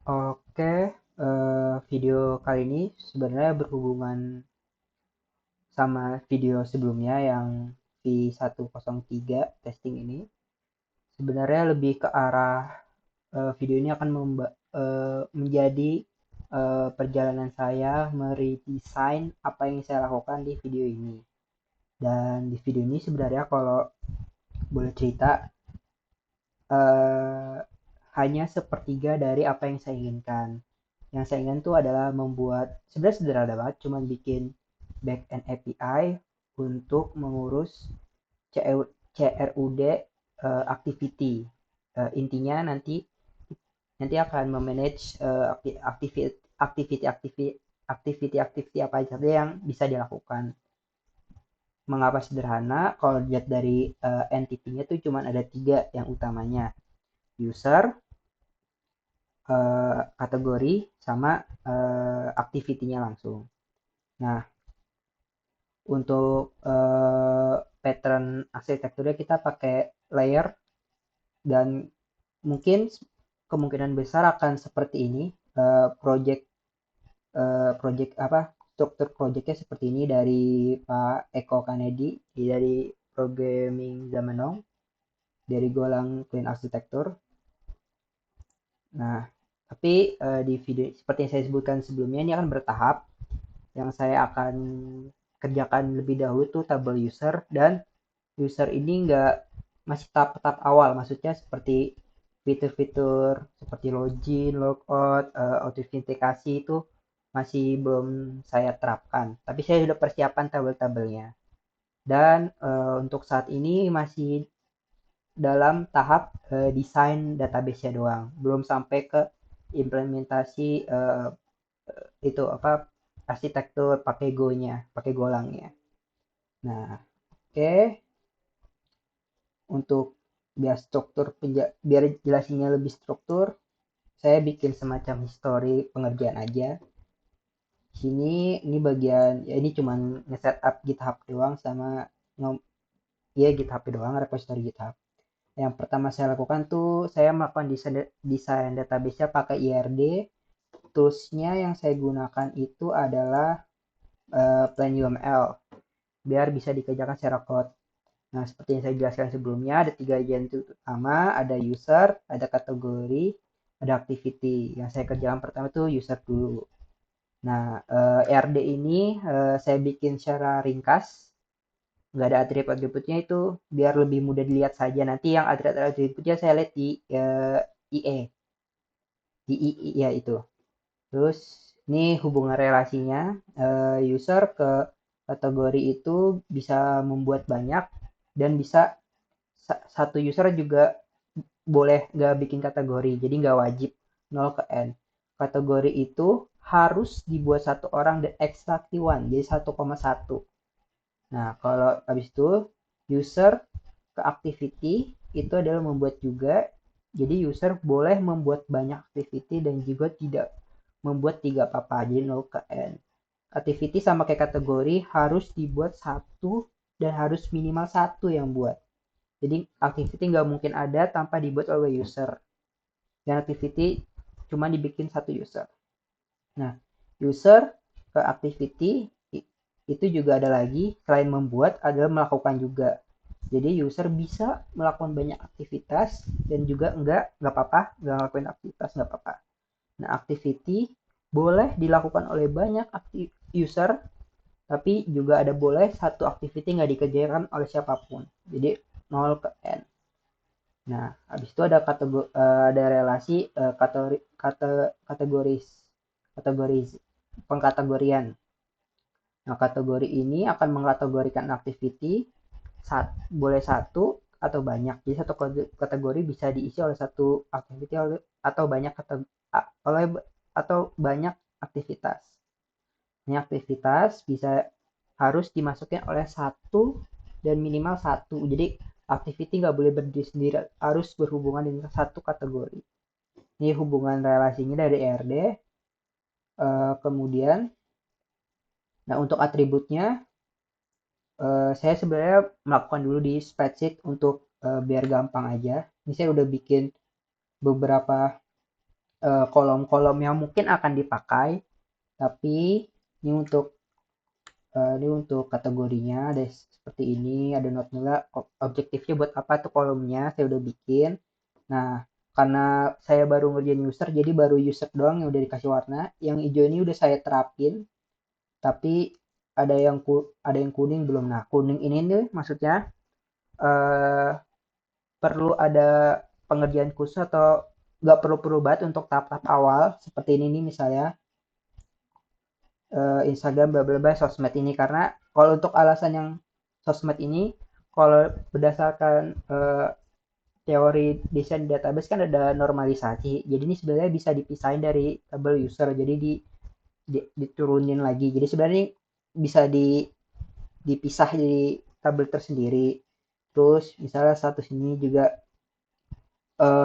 Oke, video kali ini sebenarnya berhubungan sama video sebelumnya yang V103 testing ini. Sebenarnya lebih ke arah video ini akan menjadi perjalanan saya meredesain apa yang saya lakukan di video ini. Dan di video ini sebenarnya kalau boleh cerita eh, hanya sepertiga dari apa yang saya inginkan. Yang saya inginkan itu adalah membuat sebenarnya sederhana banget, cuman bikin backend API untuk mengurus CRUD activity. Intinya nanti nanti akan memanage activity apa saja yang bisa dilakukan. Mengapa sederhana? Kalau dilihat dari entity-nya tuh cuma ada 3 yang utamanya. User, kategori, sama activity-nya langsung. Nah, untuk pattern arsitekturnya kita pakai layer dan mungkin kemungkinan besar akan seperti ini. Project project apa struktur projectnya seperti ini dari Pak Eko Kanedi dari Programming Zaman Now dari Golang Clean Architecture. Nah, tapi di video seperti yang saya sebutkan sebelumnya ini akan bertahap. Yang saya akan kerjakan lebih dahulu tuh tabel user, dan user ini nggak masih tahap-tahap awal, maksudnya seperti fitur-fitur seperti login, logout, autentikasi itu masih belum saya terapkan. Tapi saya sudah persiapan tabel-tabelnya. Dan untuk saat ini masih dalam tahap desain database-nya doang, belum sampai ke implementasi itu apa arsitektur pakai Go-nya, pakai Golangnya. Nah, oke. Okay. Untuk biar jelasinnya lebih struktur, saya bikin semacam history pengerjaan aja. Sini ini bagian ya, ini cuman nge-setup GitHub doang sama ya GitHub doang, repository GitHub. Yang pertama saya lakukan tuh saya melakukan desain database-nya pakai IRD. Toolsnya yang saya gunakan itu adalah PlaneUML biar bisa dikerjakan secara code. Nah, seperti yang saya jelaskan sebelumnya, ada 3 agent utama, ada user, ada kategori, ada activity. Yang saya kerjakan pertama itu user dulu. Nah, RD ini saya bikin secara ringkas, nggak ada atribut-atributnya itu biar lebih mudah dilihat saja. Nanti yang atribut-atributnya saya lihat di IE, di II ya itu. Terus ini hubungan relasinya, user ke kategori itu bisa membuat banyak dan bisa satu user juga boleh nggak bikin kategori, jadi nggak wajib 0 ke n. Kategori itu harus dibuat satu orang dan exactly one, jadi 1,1. Nah, kalau habis itu user ke activity itu adalah membuat juga, jadi user boleh membuat banyak activity dan juga tidak membuat 3 apa-apa, jadi 0 ke n. Activity sama kayak kategori harus dibuat satu dan harus minimal satu yang buat. Jadi activity nggak mungkin ada tanpa dibuat oleh user. Dan activity cuma dibikin satu user. Nah, user ke activity itu juga ada lagi, selain membuat adalah melakukan juga. Jadi user bisa melakukan banyak aktivitas dan juga nggak apa-apa, nggak ngelakuin aktivitas nggak apa-apa. Nah, activity boleh dilakukan oleh banyak user, tapi juga ada boleh satu activity nggak dikerjakan oleh siapapun. Jadi 0 ke n. Nah, habis itu ada ada relasi kategoris kategoris pengkategorian. Nah, kategori ini akan mengkategorikan activity boleh satu atau banyak. Jadi satu kategori bisa diisi oleh satu activity atau banyak oleh atau banyak aktivitas. Ini aktivitas bisa harus dimasukkan oleh satu dan minimal satu. Jadi activity nggak boleh berdiri sendiri, harus berhubungan dengan satu kategori. Ini hubungan relasinya dari RD. Kemudian, nah untuk atributnya, saya sebenarnya melakukan dulu di spreadsheet untuk biar gampang aja. Ini saya udah bikin beberapa kolom-kolom yang mungkin akan dipakai, tapi ini untuk kategorinya ada seperti ini, ada not nula, objektifnya buat apa tuh kolomnya saya udah bikin. Nah, karena saya baru ngerjain user, jadi baru user doang yang udah dikasih warna. Yang hijau ini udah saya terapin, tapi ada yang kuning belum. Nah, kuning ini nih maksudnya eh, perlu ada pengerjaan khusus atau nggak perlu banget untuk tahap-tahap awal seperti ini nih misalnya Instagram bla bla bla sosmed ini, karena kalau untuk alasan yang sosmed ini, kalau berdasarkan teori desain database kan ada normalisasi, jadi ini sebenarnya bisa dipisahin dari tabel user, jadi diturunin lagi, jadi sebenarnya bisa dipisah di tabel tersendiri. Terus misalnya status ini juga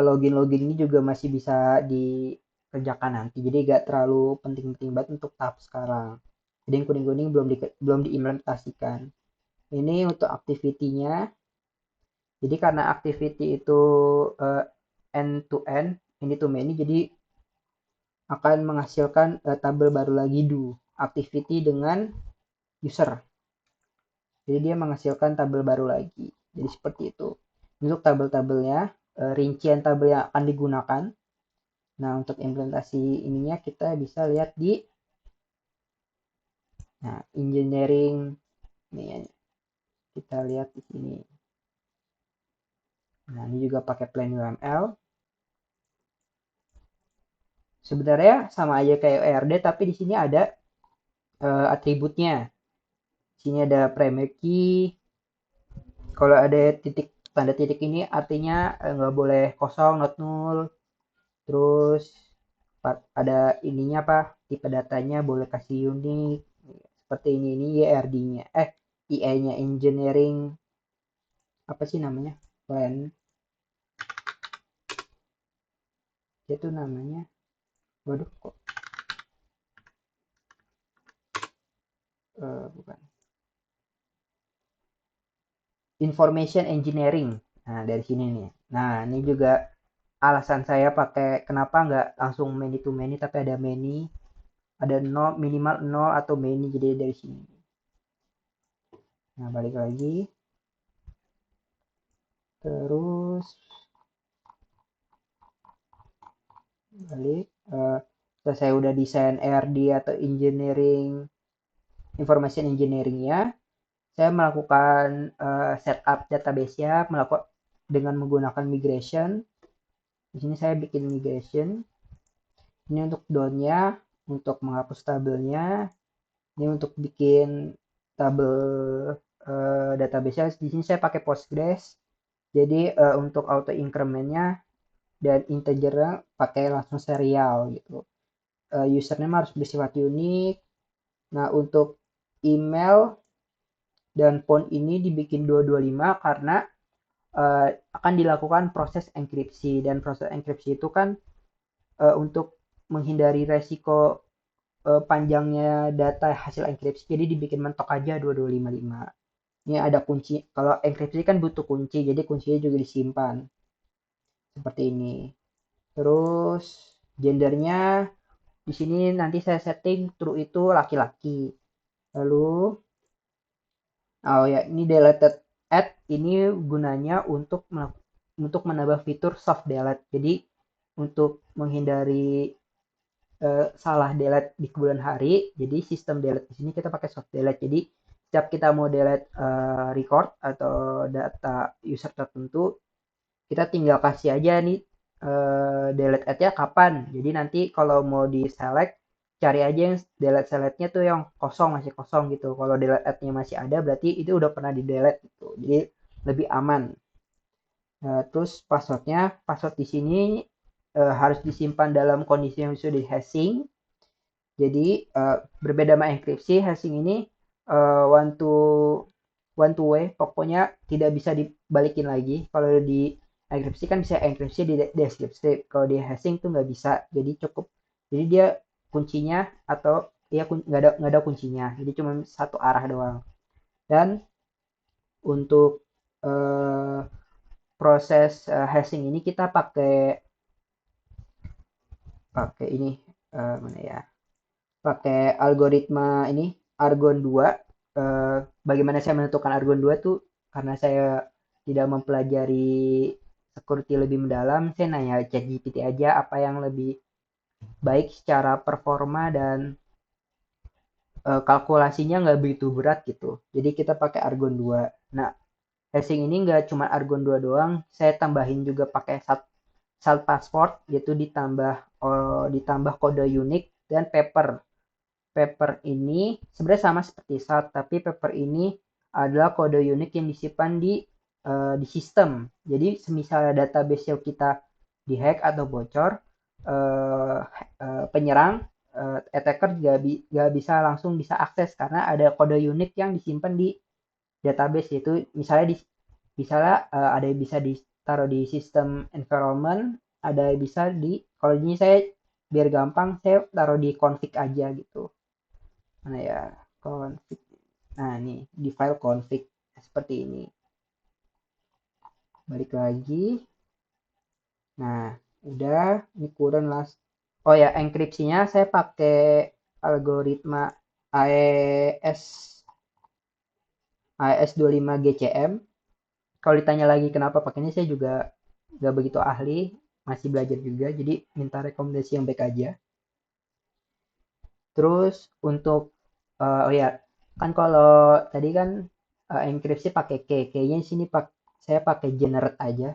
login login ini juga masih bisa dikerjakan nanti, jadi gak terlalu penting-penting banget untuk tahap sekarang. Jadi yang kuning-kuning belum diimplementasikan. Ini untuk activity-nya. Jadi karena activity itu uh, end to end, ini to many, jadi akan menghasilkan tabel baru lagi do activity dengan user. Jadi dia menghasilkan tabel baru lagi. Jadi seperti itu. Untuk tabel-tabelnya, rincian tabel yang akan digunakan. Nah, untuk implementasi ininya kita bisa lihat di engineering nih ya. Kita lihat di sini. Nah, ini juga pakai plain UML. Sebenarnya sama aja kayak ERD, tapi di sini ada atributnya. Di sini ada primary key. Kalau ada tanda titik ini artinya nggak boleh kosong, not null. Terus ada ininya apa? Tipe datanya boleh kasih unik. Seperti ini ERD-nya. IE-nya engineering apa sih namanya? Plan. Itu namanya. Waduh kok bukan. Information engineering. Nah, dari sini nih. Nah, ini juga alasan saya pakai kenapa nggak langsung many to many tapi ada many, ada nol, minimal 0 atau many, jadi dari sini. Nah, balik lagi. Terus balik. Saya udah desain ERD atau engineering, information engineering-nya. Saya melakukan setup database-nya dengan menggunakan migration. Di sini saya bikin migration. Ini untuk down-nya, untuk menghapus tabelnya. Ini untuk bikin tabel database-nya. Di sini saya pakai Postgres. Jadi untuk auto increment-nya dan integernya pakai langsung serial gitu. Username harus bersifat unik. Nah, untuk email dan font ini dibikin 225 karena akan dilakukan proses enkripsi, dan proses enkripsi itu kan untuk menghindari resiko panjangnya data hasil enkripsi, jadi dibikin mentok aja 2255. Ini ada kunci, kalau enkripsi kan butuh kunci, jadi kuncinya juga disimpan seperti ini. Terus gendernya di sini nanti saya setting true itu laki-laki. Lalu oh ya, ini deleted add ini gunanya untuk menambah fitur soft delete. Jadi untuk menghindari salah delete di kemudian hari, jadi sistem delete di sini kita pakai soft delete. Jadi setiap kita mau delete record atau data user tertentu, kita tinggal kasih aja nih delete add-nya kapan. Jadi nanti kalau mau di select, cari aja yang delete select-nya tuh yang kosong, masih kosong gitu. Kalau delete add-nya masih ada, berarti itu udah pernah di delete gitu. Jadi lebih aman. Terus password di sini harus disimpan dalam kondisi yang sudah di hashing. Jadi berbeda sama enkripsi, hashing ini uh, one to one to way, pokoknya tidak bisa dibalikin lagi. Kalau di enkripsi kan bisa enkripsi di deskripsi, kalau di hashing tuh nggak bisa, jadi cukup, jadi dia kuncinya atau ya nggak ada kuncinya, jadi cuma satu arah doang. Dan untuk uh, proses hashing ini kita pakai pakai ini mana ya? Pakai algoritma ini Argon 2. Bagaimana saya menentukan Argon 2 tuh karena saya tidak mempelajari security lebih mendalam, saya nanya ChatGPT aja apa yang lebih baik secara performa dan kalkulasinya nggak begitu berat gitu. Jadi kita pakai Argon 2. Nah, hashing ini nggak cuma Argon 2 doang, saya tambahin juga pakai salt password gitu ditambah kode unik dan paper. Paper ini sebenarnya sama seperti salt, tapi paper ini adalah kode unik yang disimpan di sistem. Jadi misalnya database yang kita dihack atau bocor, eh, penyerang attacker gak bisa langsung bisa akses karena ada kode unik yang disimpan di database, itu misalnya ada yang bisa ditaruh di sistem environment, ada yang bisa kalau ini saya biar gampang saya taruh di config aja gitu. Mana ya, config. Nah, ini di file config seperti ini. Balik lagi. Nah, udah ini kurang lah. Oh ya, enkripsinya saya pakai algoritma AES AES 25 GCM. Kalau ditanya lagi kenapa pakainya, saya juga nggak begitu ahli, masih belajar juga, jadi minta rekomendasi yang baik aja. Terus untuk oh ya, kan kalau tadi kan enkripsi pakai keynya di sini saya pakai generate aja.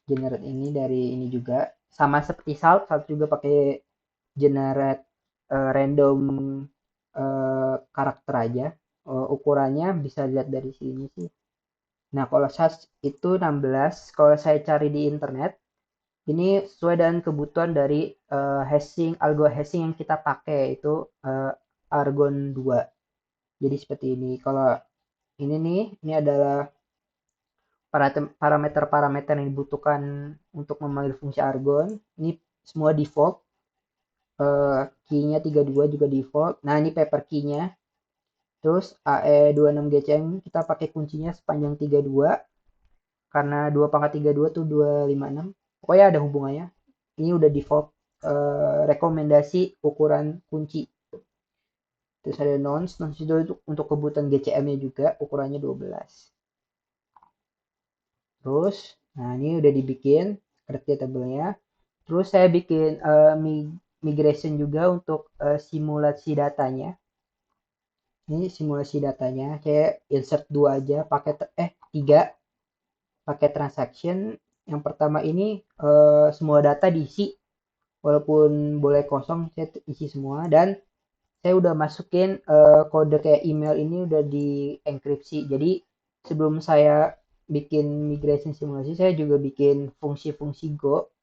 Generate ini dari ini juga sama seperti salt juga pakai generate random karakter aja. Ukurannya bisa dilihat dari sini sih. Nah, kalau SAS itu 16, kalau saya cari di internet, ini sesuai dengan kebutuhan dari algo hashing yang kita pakai, itu Argon 2. Jadi seperti ini. Kalau ini nih, ini adalah parameter-parameter yang dibutuhkan untuk memanggil fungsi Argon. Ini semua default. Key-nya 32 juga default. Nah, ini paper key-nya. Terus AE26GCM kita pakai kuncinya sepanjang 32 karena 2 pangkat 32 tuh 256. Pokoknya ada hubungannya. Ini udah default rekomendasi ukuran kunci. Terus ada nonce itu untuk kebutuhan GCM-nya juga ukurannya 12. Terus, nah ini udah dibikin create tabelnya. Terus saya bikin migration juga untuk simulasi datanya. Ini simulasi datanya, saya insert 2 aja, pakai 3 pakai transaction. Yang pertama ini semua data diisi, walaupun boleh kosong saya isi semua, dan saya udah masukin kode kayak email ini udah di enkripsi. Jadi sebelum saya bikin migration simulasi, saya juga bikin fungsi-fungsi Go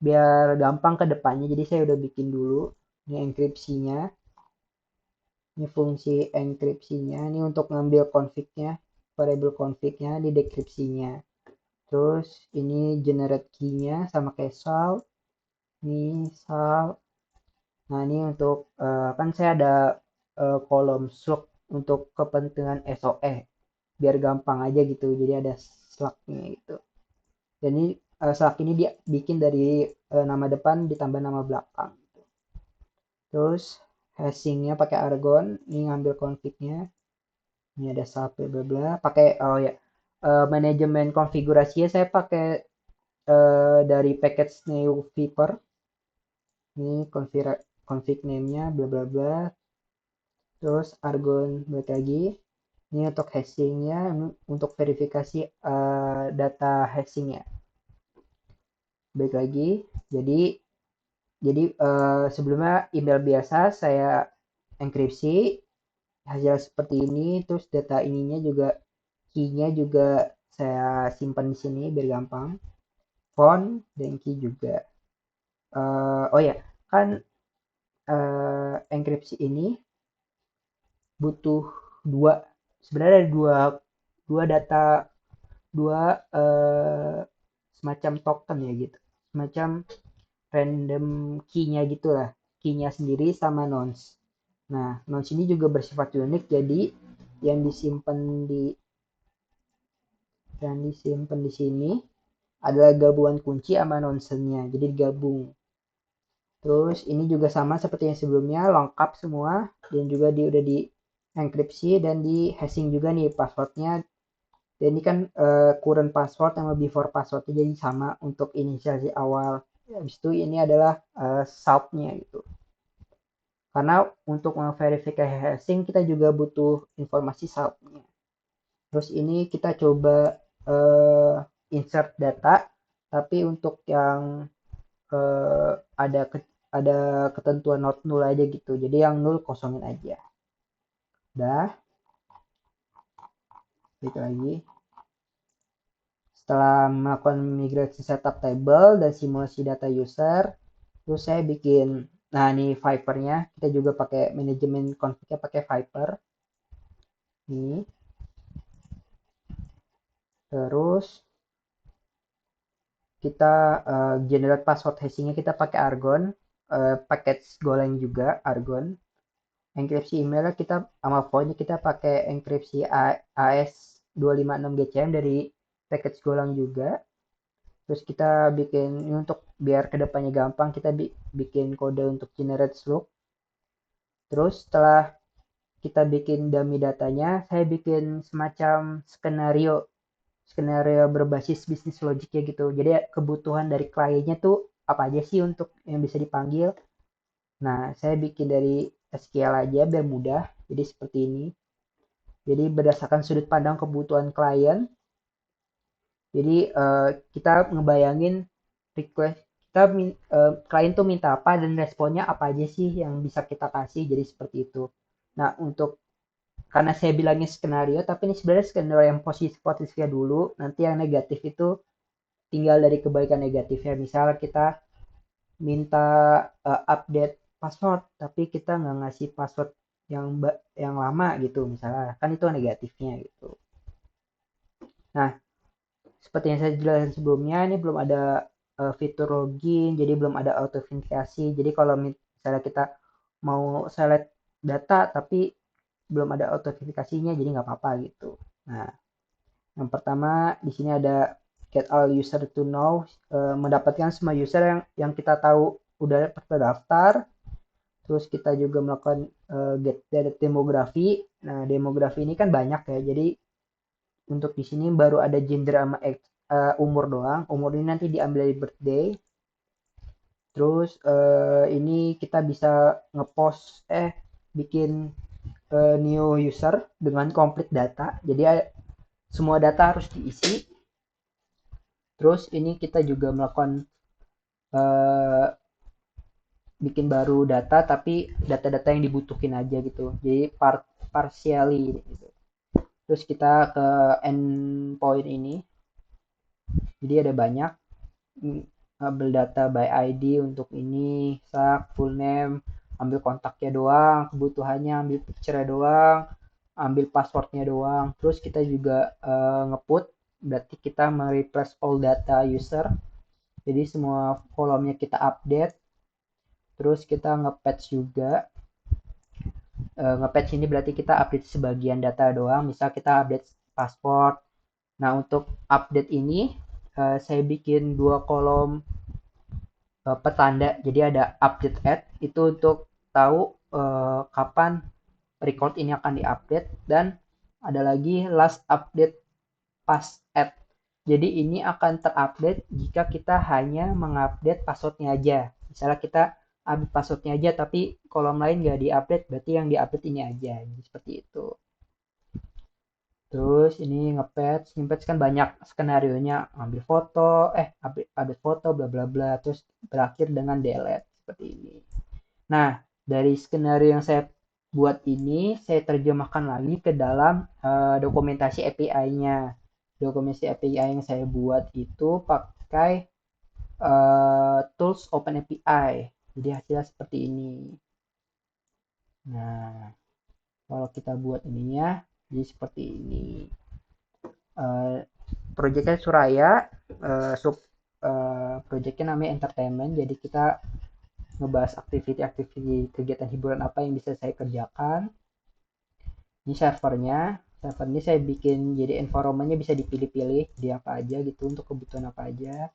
biar gampang ke depannya. Jadi saya udah bikin dulu ini enkripsinya. Ini fungsi enkripsinya. Ini untuk ngambil config-nya, variable config-nya di deskripsinya. Terus ini generate key-nya sama kayak salt. Ini salt. Nah, ini untuk kan saya ada kolom slug untuk kepentingan SOE biar gampang aja gitu. Jadi ada slug-nya gitu. Dan ini slug ini dia bikin dari nama depan ditambah nama belakang. Terus hashing-nya pakai Argon. Ini ngambil config-nya. Ini ada salt bla bla. Pakai oh ya. Manajemen konfigurasinya saya pakai dari package new Viper. Ini config name-nya bla bla bla. Terus Argon balik lagi. Ini untuk hashing-nya, untuk verifikasi data hashing-nya. Balik lagi. Jadi sebelumnya email biasa saya enkripsi hasil seperti ini, terus data ininya juga key-nya juga saya simpan di sini biar gampang. Font dan key juga. Oh ya, kan enkripsi ini butuh dua, sebenarnya ada dua data, dua semacam token ya gitu, semacam random key-nya gitulah, key-nya sendiri sama nonce. Nah, nonce ini juga bersifat unik, jadi yang disimpan di sini adalah gabungan kunci sama nonce-nya, jadi digabung. Terus ini juga sama seperti yang sebelumnya, lengkap semua dan juga udah di enkripsi dan di hashing juga nih passwordnya. Dan ini kan current password sama before passwordnya jadi sama untuk inisialisasi awal. Habis itu ini adalah saltnya gitu. Karena untuk memverifikasi hashing kita juga butuh informasi saltnya. Terus ini kita coba insert data, tapi untuk yang eh, ada ada ketentuan not null aja gitu. Jadi yang null kosongin aja. Udah, klik lagi. Setelah melakukan migrasi setup table dan simulasi data user, terus saya bikin, nah ini Viper-nya, kita juga pakai manajemen config-nya pakai Viper. Ini, terus kita generate password hashing-nya kita pakai Argon, package Golang juga Argon. Enkripsi emailnya kita sama file-nya kita pakai enkripsi AS256GCM dari package Golang juga. Terus kita bikin ini untuk biar kedepannya gampang, kita bikin kode untuk generate slug. Terus setelah kita bikin dummy datanya, saya bikin semacam skenario skenario berbasis bisnis logic ya gitu. Jadi kebutuhan dari kliennya tuh apa aja sih untuk yang bisa dipanggil. Nah, saya bikin dari SQL aja biar mudah. Jadi seperti ini. Jadi berdasarkan sudut pandang kebutuhan klien. Jadi kita ngebayangin request kita klien tuh minta apa dan responnya apa aja sih yang bisa kita kasih. Jadi seperti itu. Nah, untuk karena saya bilangnya skenario, tapi ini sebenarnya skenario yang positifnya dulu. Nanti yang negatif itu tinggal dari kebaikan negatifnya. Misal kita minta update password, tapi kita nggak ngasih password yang lama gitu, misalnya kan itu negatifnya gitu. Nah, seperti yang saya jelaskan sebelumnya, ini belum ada fitur login, jadi belum ada autentikasi. Jadi kalau misalnya kita mau select data, tapi belum ada autentifikasinya, jadi nggak apa-apa gitu. Nah, yang pertama di sini ada get all user to know, mendapatkan semua user yang kita tahu udah terdaftar. Terus kita juga melakukan get demografi. Nah, demografi ini kan banyak ya. Jadi untuk di sini baru ada gender sama umur doang. Umur ini nanti diambil dari birthday. Terus ini kita bisa ngepost bikin new user dengan complete data. Jadi semua data harus diisi. Terus ini kita juga melakukan uh, bikin baru data tapi data-data yang dibutuhin aja gitu. Jadi partially gitu. Terus kita ke endpoint ini. Jadi ada banyak ambil data by ID untuk ini, sak, full name, ambil kontaknya doang, kebutuhannya ambil picture doang, ambil passwordnya doang. Terus kita juga ngeput, berarti kita mereplace all data user. Jadi semua kolomnya kita update. Terus kita nge-patch juga. Nge-patch ini berarti kita update sebagian data doang. Misal kita update password. Nah, untuk update ini saya bikin dua kolom petanda. Jadi ada update at itu untuk tahu kapan record ini akan diupdate, dan ada lagi last update pass at. Jadi ini akan terupdate jika kita hanya mengupdate passwordnya aja. Misalnya kita update passwordnya aja tapi kolom lain nggak diupdate, berarti yang diupdate ini aja. Jadi seperti itu. Terus ini nge-patch kan banyak skenario nya, ambil foto, update foto, bla bla bla, terus berakhir dengan delete seperti ini. Nah, dari skenario yang saya buat ini, saya terjemahkan lagi ke dalam dokumentasi API-nya. Dokumentasi API yang saya buat itu pakai tools OpenAPI. Jadi hasilnya seperti ini. Nah, kalau kita buat ininya, jadi seperti ini. Proyeknya Suraya, sub proyeknya namanya entertainment. Jadi kita ngebahas aktiviti-aktiviti kegiatan hiburan apa yang bisa saya kerjakan. Ini servernya. Server ini saya bikin jadi environmentnya bisa dipilih-pilih di apa aja gitu, untuk kebutuhan apa aja.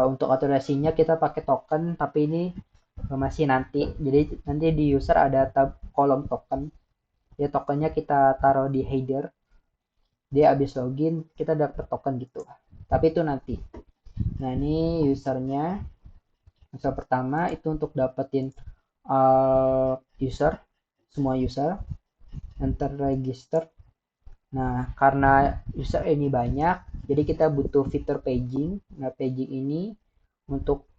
Untuk authorization-nya kita pakai token, tapi ini masih nanti. Jadi nanti di user ada tab kolom token. Ya tokennya kita taruh di header. Dia habis login kita dapat token gitu. Tapi itu nanti. Nah ini usernya. User pertama itu untuk dapetin user, semua user, enter register. Nah, karena user ini banyak, jadi kita butuh fitur paging. Nah, paging ini untuk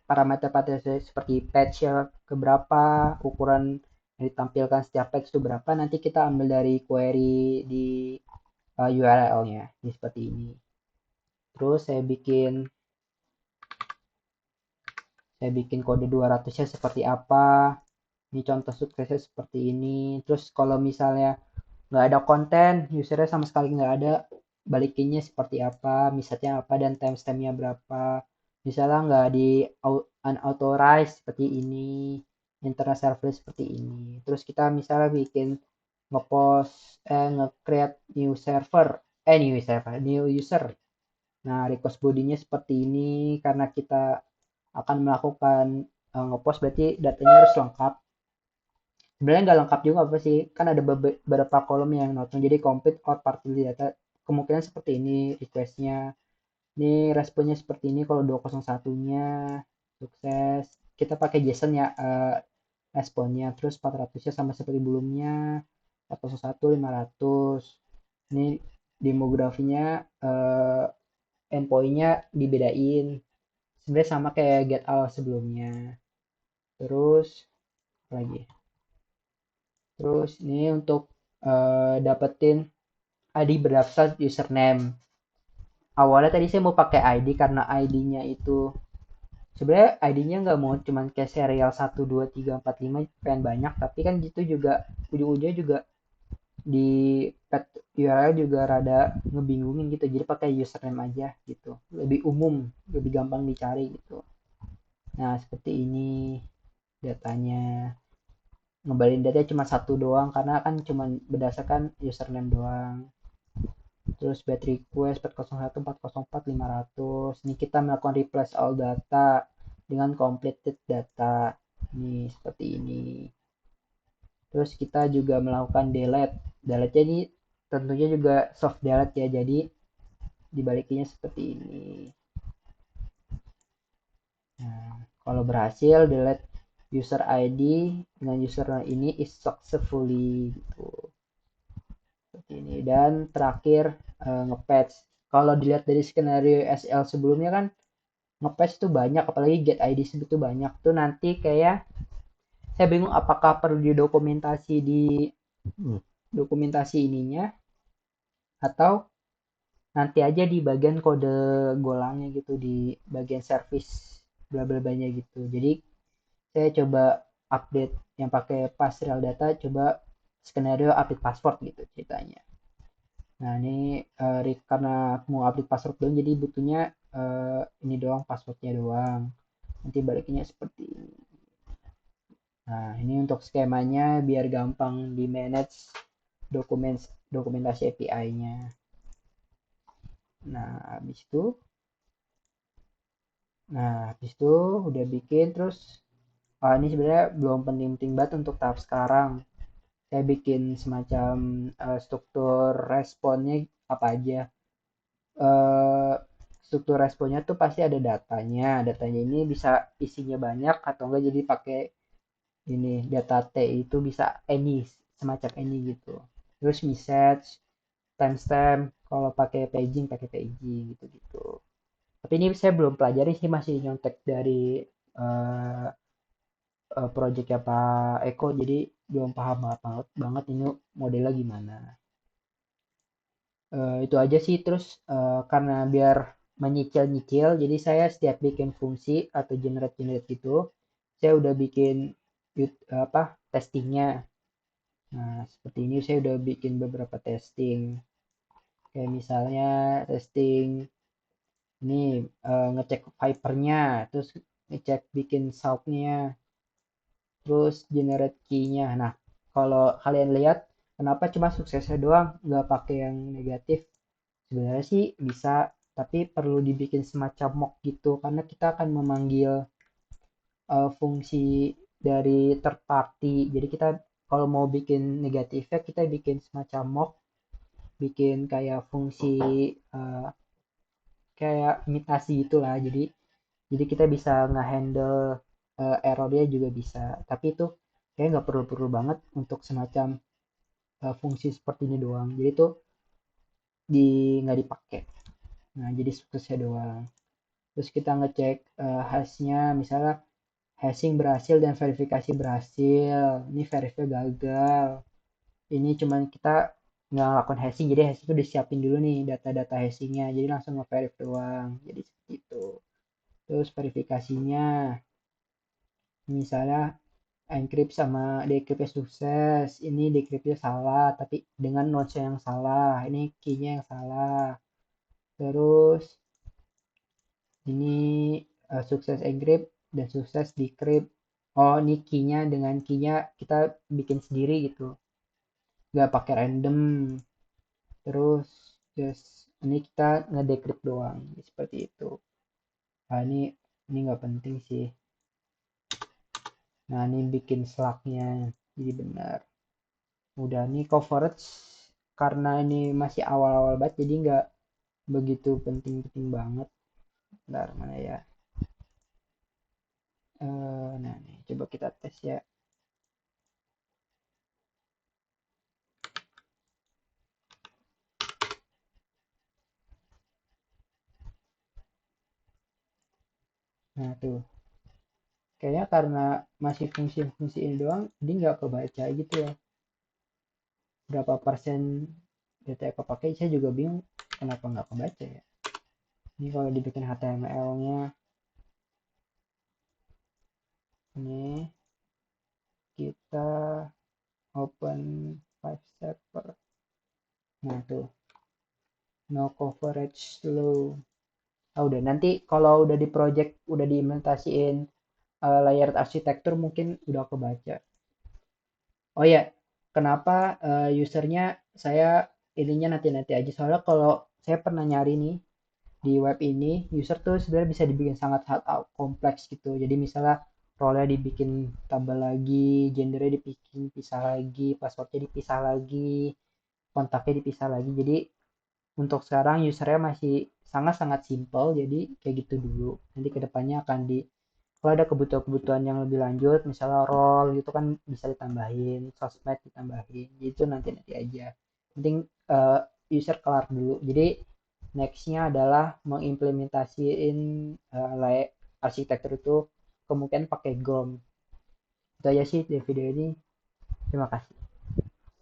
parameter-parameter seperti patch-nya keberapa, ukuran yang ditampilkan setiap patch itu berapa, nanti kita ambil dari query di URL-nya. Ini seperti ini. Terus saya bikin kode 200-nya seperti apa. Ini contoh suksesnya seperti ini. Terus kalau misalnya nggak ada konten, usernya sama sekali nggak ada, balikinnya seperti apa, misalnya apa, dan timestampnya berapa. Misalnya nggak di unauthorized seperti ini, internet service seperti ini. Terus kita misalnya bikin ngepost, nge-create new user. Nah, request body-nya seperti ini karena kita akan melakukan ngepost, berarti datanya harus lengkap. Sebenarnya nggak lengkap juga apa sih, kan ada beberapa kolom yang notong, jadi complete or partly data. Kemungkinan seperti ini requestnya, ini responnya seperti ini kalau 201-nya sukses, kita pakai JSON ya, responnya. Terus 400-nya sama seperti sebelumnya, 401 500. Ini demografinya, endpointnya dibedain sebenarnya sama kayak get all sebelumnya. Terus apa lagi, terus ini untuk dapetin ID berdasar username. Awalnya tadi saya mau pakai ID karena ID-nya itu sebenarnya ID-nya nggak mau cuman kayak serial 1 2 3 4 5 pengen banyak, tapi kan gitu juga ujung-ujungnya juga di pet URL juga rada ngebingungin gitu, jadi pakai username aja gitu, lebih umum, lebih gampang dicari gitu. Nah seperti ini datanya, ngebalin data cuma satu doang karena kan cuma berdasarkan username doang. Terus bad request 401 404 500. Ini kita melakukan replace all data dengan completed data. Ini seperti ini. Terus kita juga melakukan delete. Delete ini tentunya juga soft delete ya. Jadi dibalikinnya seperti ini. Nah, kalau berhasil delete user ID dengan user ini is successfully gitu. Seperti ini. Dan terakhir ngepatch. Kalau dilihat dari skenario SL sebelumnya kan ngepatch tuh banyak, apalagi get ID itu banyak tuh, nanti kayak saya bingung apakah perlu didokumentasi di dokumentasi ininya atau nanti aja di bagian kode golangnya gitu, di bagian service bla bla blanya gitu. Jadi saya coba update yang pakai pastoral data, coba skenario update password gitu ceritanya. Nah ini karena mau update password doang, jadi butuhnya ini doang, passwordnya doang. Nanti baliknya seperti ini. Nah ini untuk skemanya biar gampang di manage dokumentasi API-nya. Nah habis itu udah bikin. Terus ini sebenarnya belum penting-penting banget untuk tahap sekarang. Saya bikin semacam struktur responnya apa aja. eh, Struktur responnya tuh pasti ada datanya. Datanya ini bisa isinya banyak atau enggak, jadi pakai ini data T itu bisa any, semacam any gitu. Terus message, timestamp, kalau pakai paging gitu-gitu. Tapi ini saya belum pelajari sih, masih nyontek dari uh, projectnya Pak Eko, jadi belum paham banget ini modelnya gimana. Itu aja sih. Terus karena biar menyicil-nyicil, jadi saya setiap bikin fungsi atau generate gitu, saya udah bikin apa testingnya. Nah seperti ini saya udah bikin beberapa testing, kayak misalnya testing ini ngecek Vipernya, terus ngecek bikin soundnya, terus generate key-nya. Nah kalau kalian lihat kenapa cuma suksesnya doang nggak pakai yang negatif, sebenarnya sih bisa tapi perlu dibikin semacam mock gitu karena kita akan memanggil fungsi dari third party. Jadi kita kalau mau bikin negatifnya kita bikin semacam mock, bikin kayak fungsi uh, kayak imitasi itulah. Jadi kita bisa ngehandle errornya juga bisa. Tapi itu kayak nggak perlu-perlu banget untuk semacam fungsi seperti ini doang. Jadi itu nggak dipakai. Nah, jadi suksesnya doang. Terus kita ngecek hashnya, misalnya hashing berhasil dan verifikasi berhasil. Ini verifnya gagal. Ini cuman kita nggak ngelakuin hashing, jadi hashing itu disiapin dulu nih data-data hashingnya. Jadi langsung nge-verif doang. Jadi seperti itu. Terus verifikasinya, misalnya encrypt sama decryptnya sukses, ini decryptnya salah, tapi dengan nodes yang salah, ini key-nya yang salah. Terus ini sukses encrypt dan sukses decrypt. Oh, ini key-nya dengan key-nya kita bikin sendiri gitu, nggak pakai random. Terus just ini kita ngedecrypt doang seperti itu. Nah, ini nggak penting sih. Nah, ini bikin slug-nya jadi benar. Udah nih coverage, karena ini masih awal-awal banget jadi nggak begitu penting-penting banget. Bentar, mana ya? Nah nih coba kita tes ya. Nah tuh kayaknya karena masih fungsi-fungsi ini doang dia nggak kebaca gitu ya, berapa persen data yang kepakai. Saya juga bingung kenapa nggak kebaca ya. Ini kalau dibikin HTML-nya, ini kita open 5 stepper. Nah tuh no coverage slow. Udah nanti kalau udah di project udah diimplementasiin layered arsitektur mungkin udah kebaca. Oh ya, kenapa usernya saya ininya nanti-nanti aja. Soalnya kalau saya pernah nyari nih di web ini, user tuh sebenarnya bisa dibikin sangat-sangat kompleks gitu. Jadi misalnya role-nya dibikin tabel lagi, gendernya dibikin pisah lagi, passwordnya dipisah lagi, kontaknya dipisah lagi. Jadi untuk sekarang usernya masih sangat-sangat simple, jadi kayak gitu dulu. Nanti kedepannya akan kalau ada kebutuhan-kebutuhan yang lebih lanjut, misalnya role gitu kan bisa ditambahin, sosmed ditambahin, gitu nanti-nanti aja. Penting user kelar dulu. Jadi nextnya adalah mengimplementasiin arsitektur itu kemungkinan pakai GOM. Itu aja sih di video ini. Terima kasih.